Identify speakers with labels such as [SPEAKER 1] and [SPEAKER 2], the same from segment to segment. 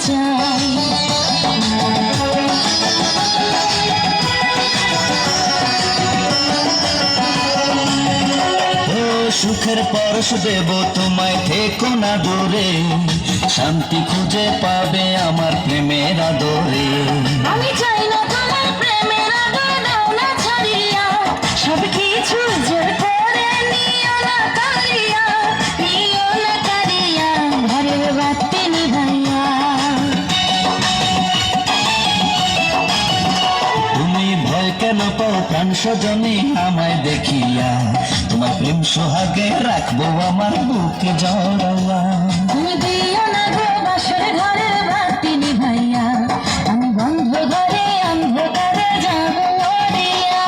[SPEAKER 1] চাই।
[SPEAKER 2] সুখের পরশ দেব তোমায়, থেকো না দূরে, শান্তি খুঁজে পাবে আমার প্রেমের আদরে।
[SPEAKER 1] আমি চাই না তোমার প্রেমের আদর, দাও না ছাড়িয়া, সব কিছু জোর করে নিও না কাড়িয়া, নিও না কাড়িয়া, ঘরের বাতি নিভাইয়া।
[SPEAKER 2] তুমি ভয় কেন পাও প্রাণ সজনী আমায় দেখিয়া, তোমার প্রেম সোহাগে রাখবো আমার বুকে জড়াইয়া।
[SPEAKER 1] তুমি দিও না গো বাসর ঘরের বাতি নিভাইয়া, আমি বন্ধ ঘরে অন্ধকারে যাব মরিয়া।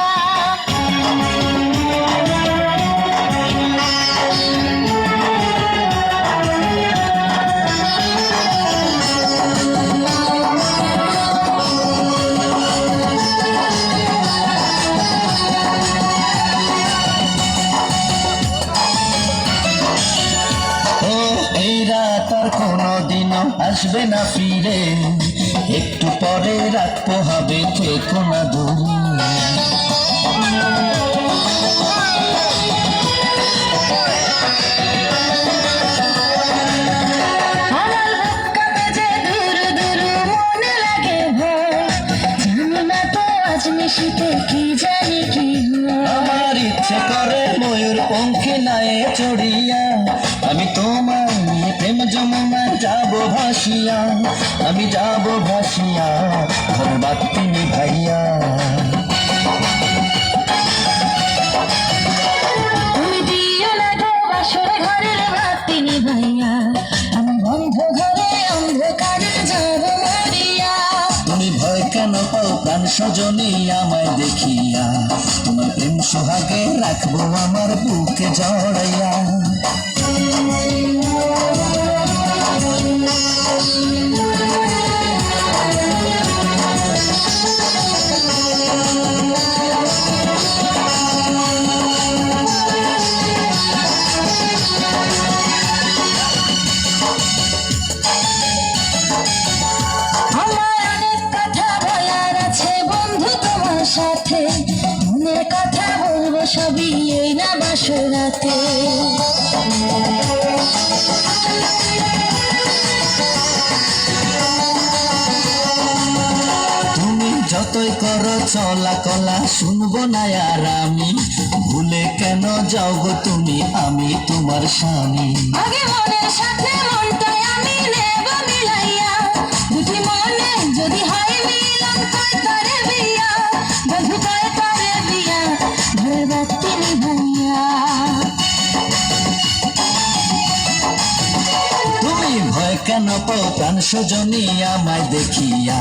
[SPEAKER 2] এই রাত আর কোনোদিনও আসবে না ফিরে, একটু পরে রাত পোহাবে, থেকো না দূরে।
[SPEAKER 1] আমার বুক কাঁপে যে দূর দূর মনে লাগে ভয়, জানি না তো আজ নিশিতে কি জানি কি হয়।
[SPEAKER 2] আমার ইচ্ছে করে ময়ূর পঙ্খে নায়ে চড়িয়া, আমি তোমার নিয়ে প্রেম যমুনা যাব ভাসিয়া, আমি যাব ভাসিয়া, ঘর বাতি নিভাইয়া।
[SPEAKER 1] তুমি দিও না গো বাসর ঘরের বাতি নিভাইয়া, আমি বন্ধ ঘরে অন্ধকারে যাব মরিয়া।
[SPEAKER 2] তুমি ভয় কেন পাও প্রাণ সজনী আমায় দেখিয়া, তোমার প্রেম সোহাগে রাখবো আমার বুকে জড়াইয়া।
[SPEAKER 1] আমার অনেক কথা বলার আছে বন্ধু তোমার সাথে, মনের কথা বলবো সবই এই না বাসরাতে।
[SPEAKER 2] তুমি যতই করো চলা কলা শুনবো না আর আমি, ভুলে কেন যাও গো তুমি, আমি তোমার স্বামী।
[SPEAKER 1] আগে মনের সাথে মনটাই আমি নেব মিলাইয়া, দুটি মনে যদি হয় মিলন কয় করে বিয়া, বন্ধু কয় করে বিয়া, ঘরের বাতি নিভাইয়া।
[SPEAKER 2] তুমি ভয় কেন পাও প্রাণ সজনী আমায় দেখিয়া,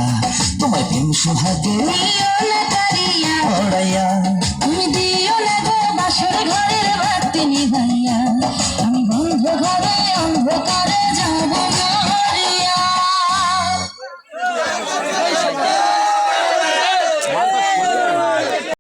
[SPEAKER 2] তোমায় প্রেম সোহাগে
[SPEAKER 1] নিও না কাড়িয়া,
[SPEAKER 2] জড়াইয়া।